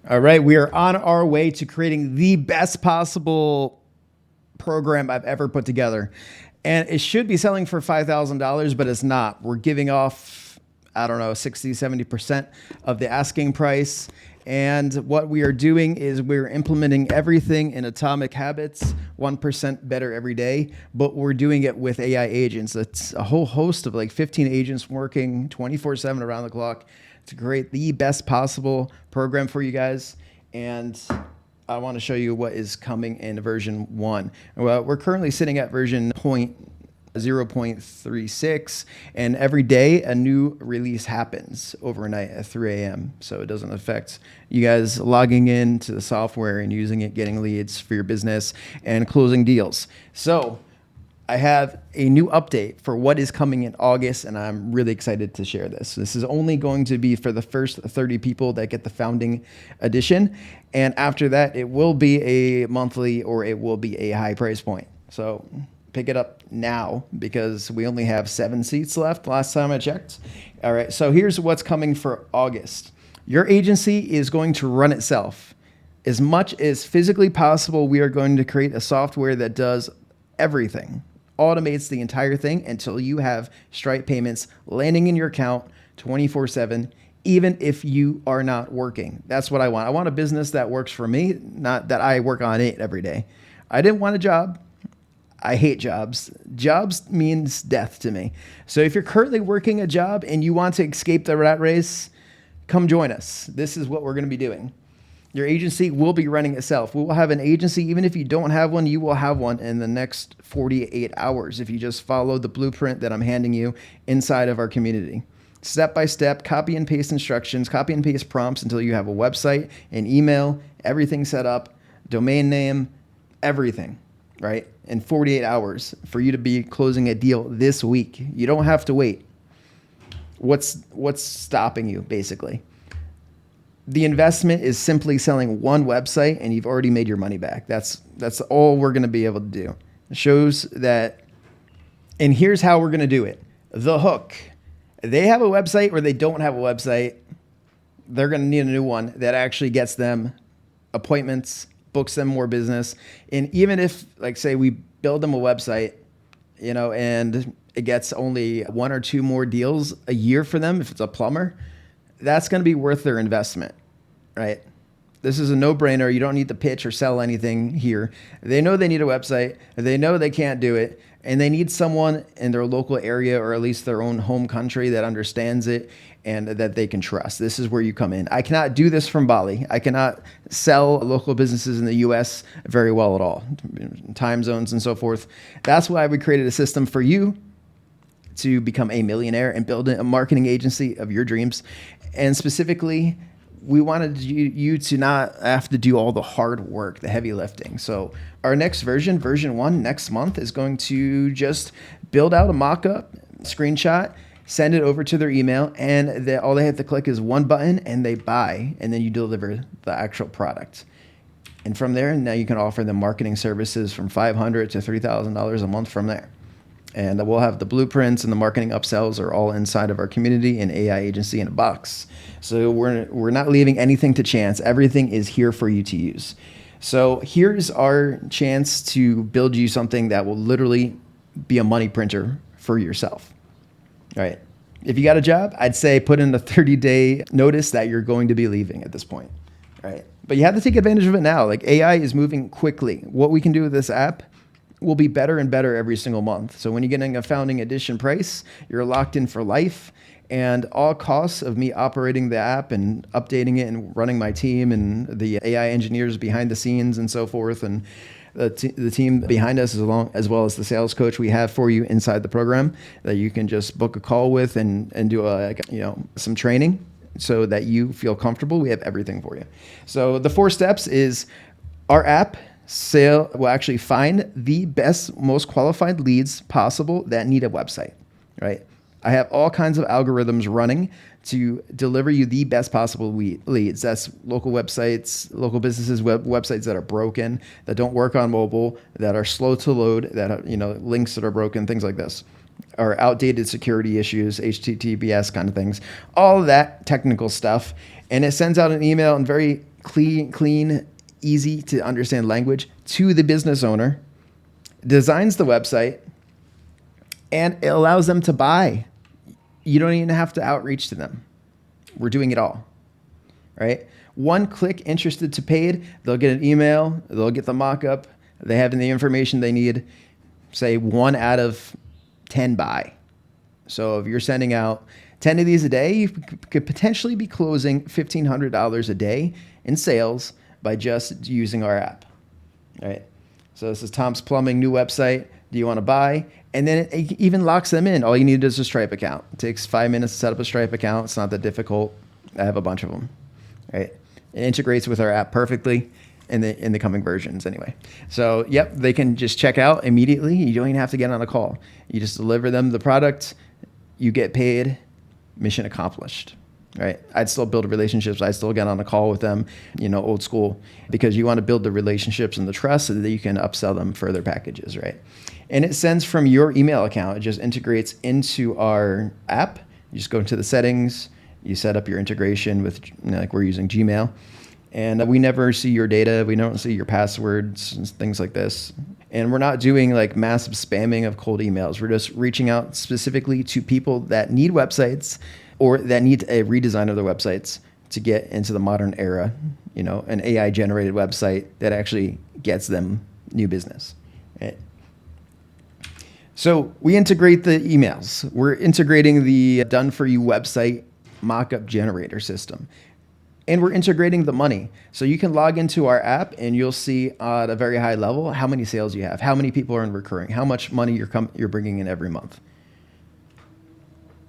All right, we are on our way to creating the best possible program I've ever put together. And it should be selling for $5,000, but it's not. We're giving off, I don't know, 60, 70% of the asking price. And what we are doing is we're implementing everything in Atomic Habits, 1% better every day, but we're doing it with AI agents. It's a whole host of like 15 agents working 24/7 around the clock to create the best possible program for you guys. And I want to show you what is coming in version 1. Well, we're currently sitting at version 0.36, and every day a new release happens overnight at 3 a.m. So it doesn't affect you guys logging into the software and using it, getting leads for your business and closing deals. So I have a new update for what is coming in August, and I'm really excited to share this. This is only going to be for the first 30 people that get the founding edition. And after that, it will be a monthly or it will be a high price point. So pick it up now because we only have 7 seats left last time I checked. All right, so here's what's coming for August. Your agency is going to run itself. As much as physically possible, we are going to create a software that does everything, automates the entire thing until you have Stripe payments landing in your account 24/7, even if you are not working. That's what I want. I want a business that works for me, not that I work on it every day. I didn't want a job. I hate jobs. Jobs means death to me. So if you're currently working a job and you want to escape the rat race, come join us. This is what we're going to be doing. Your agency will be running itself. We will have an agency. Even if you don't have one, you will have one in the next 48 hours if you just follow the blueprint that I'm handing you inside of our community. Step by step, copy and paste instructions, copy and paste prompts until you have a website, an email, everything set up, domain name, everything, right? In 48 hours for you to be closing a deal this week. You don't have to wait. What's stopping you, basically? The investment is simply selling one website and you've already made your money back. That's all we're going to be able to do. It shows that, and here's how we're going to do it. The hook. They have a website or they don't have a website. They're going to need a new one that actually gets them appointments, books them more business. And even if, like, say we build them a website, and it gets only 1 or 2 more deals a year for them, if it's a plumber, that's going to be worth their investment, right? This is a no-brainer. You don't need to pitch or sell anything here. They know they need a website. They know they can't do it. And they need someone in their local area or at least their own home country that understands it and that they can trust. This is where you come in. I cannot do this from Bali. I cannot sell local businesses in the US very well at all. Time zones and so forth. That's why we created a system for you to become a millionaire and build a marketing agency of your dreams. And specifically, we wanted you to not have to do all the hard work, the heavy lifting. So our next version 1 next month, is going to just build out a mock-up, screenshot, send it over to their email, and all they have to click is one button and they buy, and then you deliver the actual product. And from there, now you can offer them marketing services from $500 to $3,000 a month from there. And we'll have the blueprints and the marketing upsells are all inside of our community and AI agency in a box. So we're not leaving anything to chance. Everything is here for you to use. So here's our chance to build you something that will literally be a money printer for yourself. All right. If you got a job, I'd say put in a 30-day notice that you're going to be leaving at this point. All right. But you have to take advantage of it now. Like, AI is moving quickly. What we can do with this app will be better and better every single month. So when you're getting a founding edition price, you're locked in for life, and all costs of me operating the app and updating it and running my team and the AI engineers behind the scenes and so forth, and the team behind us, as well as the sales coach we have for you inside the program that you can just book a call with and do some training so that you feel comfortable. We have everything for you. So the 4 steps is our app sale will actually find the best, most qualified leads possible that need a website, right? I have all kinds of algorithms running to deliver you the best possible leads. That's local websites, local businesses, websites that are broken, that don't work on mobile, that are slow to load, that are, links that are broken, things like this, or outdated security issues, HTTPS kind of things, all of that technical stuff. And it sends out an email and very clean, easy to understand language to the business owner, designs the website, and it allows them to buy. You don't even have to outreach to them. We're doing it all, right? One click, interested to paid, they'll get an email, they'll get the mock-up, they have the information they need, say 1 out of 10 buy. So if you're sending out 10 of these a day, you could potentially be closing $1,500 a day in sales by just using our app, right? So this is Tom's Plumbing, new website. Do you want to buy? And then it even locks them in. All you need is a Stripe account. It takes 5 minutes to set up a Stripe account. It's not that difficult. I have a bunch of them, right? It integrates with our app perfectly in the coming versions anyway. So, yep, they can just check out immediately. You don't even have to get on a call. You just deliver them the product. You get paid. Mission accomplished, right? I'd still build relationships. I'd still get on a call with them, old school, because you want to build the relationships and the trust so that you can upsell them further packages, right? And it sends from your email account. It just integrates into our app. You just go into the settings. You set up your integration with, like we're using Gmail. And we never see your data. We don't see your passwords and things like this. And we're not doing like massive spamming of cold emails. We're just reaching out specifically to people that need websites or that need a redesign of their websites to get into the modern era, an AI generated website that actually gets them new business. Right? So we integrate the emails. We're integrating the done for you website mockup generator system. And we're integrating the money. So you can log into our app and you'll see at a very high level how many sales you have, how many people are in recurring, how much money you're bringing in every month.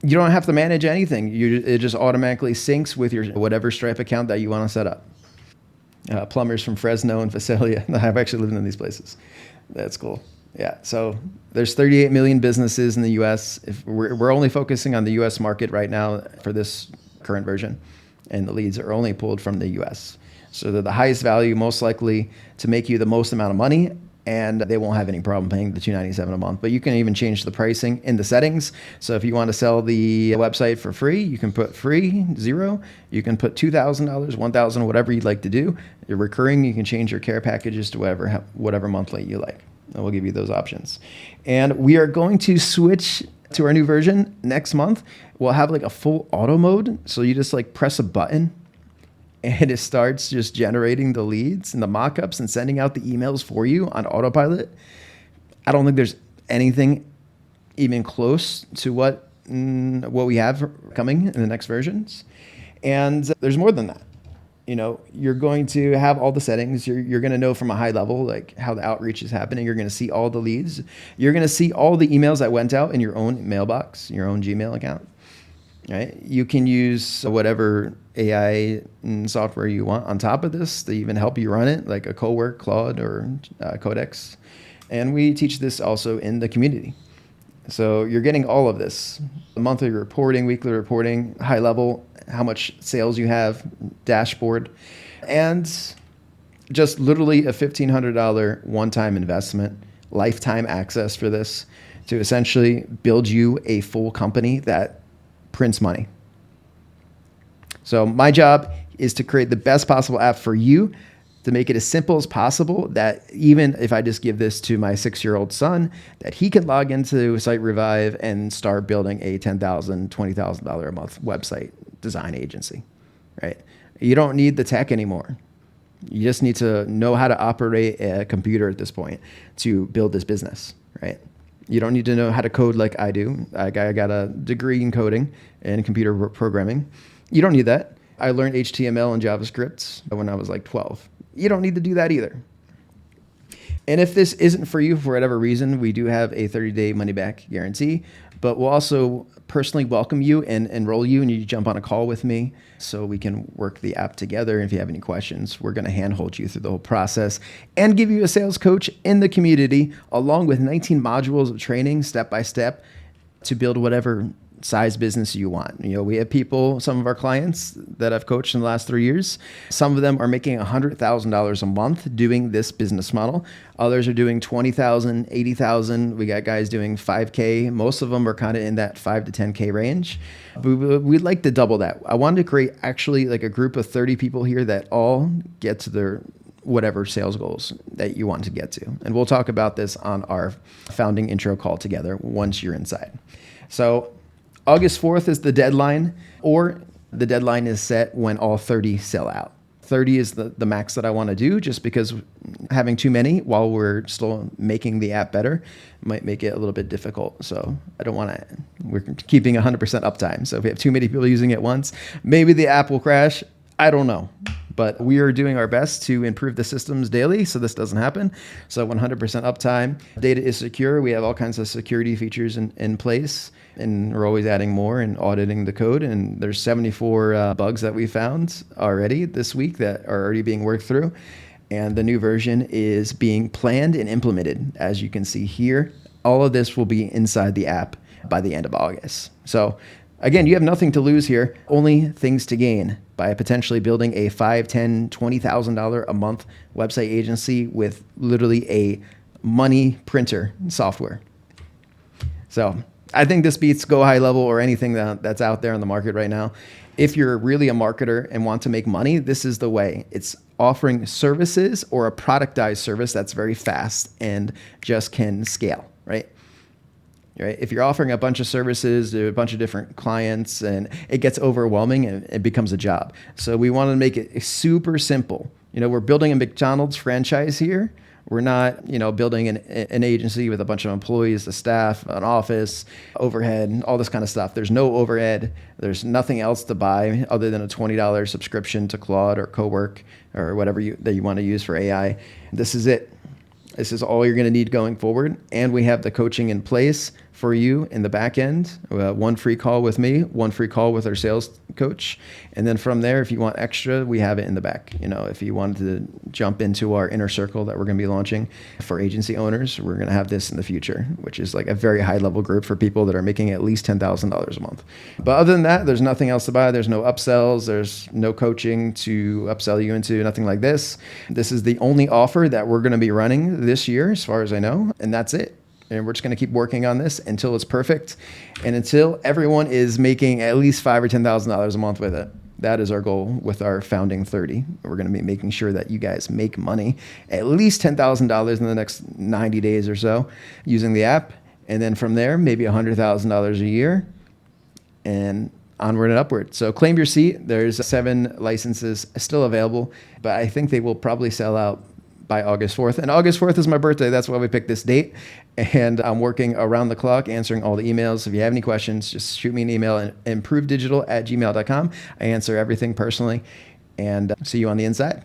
You don't have to manage anything. It just automatically syncs with your whatever Stripe account that you want to set up. Plumbers from Fresno and Visalia. I've actually lived in these places. That's cool. Yeah, so there's 38 million businesses in the U.S. If we're only focusing on the U.S. market right now for this current version, and the leads are only pulled from the U.S. So they're the highest value, most likely to make you the most amount of money, and they won't have any problem paying the $297 a month. But you can even change the pricing in the settings. So if you want to sell the website for free, you can put free, 0. You can put $2,000, $1,000, whatever you'd like to do. You're recurring, you can change your care packages to whatever monthly you like. And we'll give you those options. And we are going to switch to our new version next month. We'll have like a full auto mode. So you just like press a button and it starts just generating the leads and the mock-ups and sending out the emails for you on autopilot. I don't think there's anything even close to what we have coming in the next versions. And there's more than that. You're going to have all the settings. You're going to know from a high level, like how the outreach is happening. You're going to see all the leads. You're going to see all the emails that went out in your own mailbox, your own Gmail account, right? You can use whatever AI software you want on top of this to even help you run it, like a Cowork, Claude, or Codex. And we teach this also in the community. So you're getting all of this. Monthly reporting, weekly reporting, high level, how much sales you have, dashboard, and just literally a $1,500 one-time investment, lifetime access for this to essentially build you a full company that prints money. So my job is to create the best possible app for you, to make it as simple as possible that even if I just give this to my 6-year-old son, that he can log into Site Revive and start building a $10,000, $20,000 a month website design agency, right? You don't need the tech anymore. You just need to know how to operate a computer at this point to build this business, right? You don't need to know how to code like I do. I got a degree in coding and computer programming. You don't need that. I learned HTML and JavaScript when I was like 12. You don't need to do that either. And if this isn't for you for whatever reason, we do have a 30-day money-back guarantee, but we'll also personally welcome you and enroll you, and you jump on a call with me so we can work the app together. And if you have any questions, we're going to handhold you through the whole process and give you a sales coach in the community, along with 19 modules of training step by step to build whatever size business you want. We have people, some of our clients that I've coached in the last 3 years, some of them are making $100,000 a month doing this business model. Others are doing 20,000, 80,000. We got guys doing 5K. Most of them are kind of in that 5 to 10K range. We'd like to double that. I wanted to create actually like a group of 30 people here that all get to their whatever sales goals that you want to get to. And we'll talk about this on our founding intro call together once you're inside. So August 4th is the deadline, or the deadline is set when all 30 sell out. 30 is the max that I want to do, just because having too many while we're still making the app better might make it a little bit difficult. So I don't want to, we're keeping 100% uptime. So if we have too many people using it once, maybe the app will crash. I don't know. But we are doing our best to improve the systems daily so this doesn't happen. So 100% uptime. Data is secure. We have all kinds of security features in place, and we're always adding more and auditing the code. And there's 74 bugs that we found already this week that are already being worked through. And the new version is being planned and implemented. As you can see here, all of this will be inside the app by the end of August. So again, you have nothing to lose here, only things to gain by potentially building a $5,000, $10,000, $20,000 a month website agency with literally a money printer software. So I think this beats Go High Level or anything that's out there in the market right now. If you're really a marketer and want to make money, this is the way. It's offering services or a productized service that's very fast and just can scale, right? Right? If you're offering a bunch of services to a bunch of different clients and it gets overwhelming and it becomes a job. So we want to make it super simple. We're building a McDonald's franchise here. We're not, building an agency with a bunch of employees, a staff, an office, overhead, all this kind of stuff. There's no overhead. There's nothing else to buy other than a $20 subscription to Claude or Cowork or whatever that you want to use for AI. This is it. This is all you're going to need going forward. And we have the coaching in place for you in the back end. One free call with me, one free call with our sales coach. And then from there, if you want extra, we have it in the back. If you wanted to jump into our inner circle that we're going to be launching for agency owners, we're going to have this in the future, which is like a very high level group for people that are making at least $10,000 a month. But other than that, there's nothing else to buy. There's no upsells. There's no coaching to upsell you into, nothing like this. This is the only offer that we're going to be running this year, as far as I know, and that's it. And we're just going to keep working on this until it's perfect and until everyone is making at least $5,000 or $10,000 a month with it. That is our goal with our founding 30. We're going to be making sure that you guys make money, at least $10,000 in the next 90 days or so using the app. And then from there, maybe $100,000 a year and onward and upward. So claim your seat. There's 7 licenses still available, but I think they will probably sell out by August 4th. And August 4th is my birthday. That's why we picked this date. And I'm working around the clock answering all the emails. If you have any questions, just shoot me an email at improvedigital@gmail.com. I answer everything personally. And see you on the inside.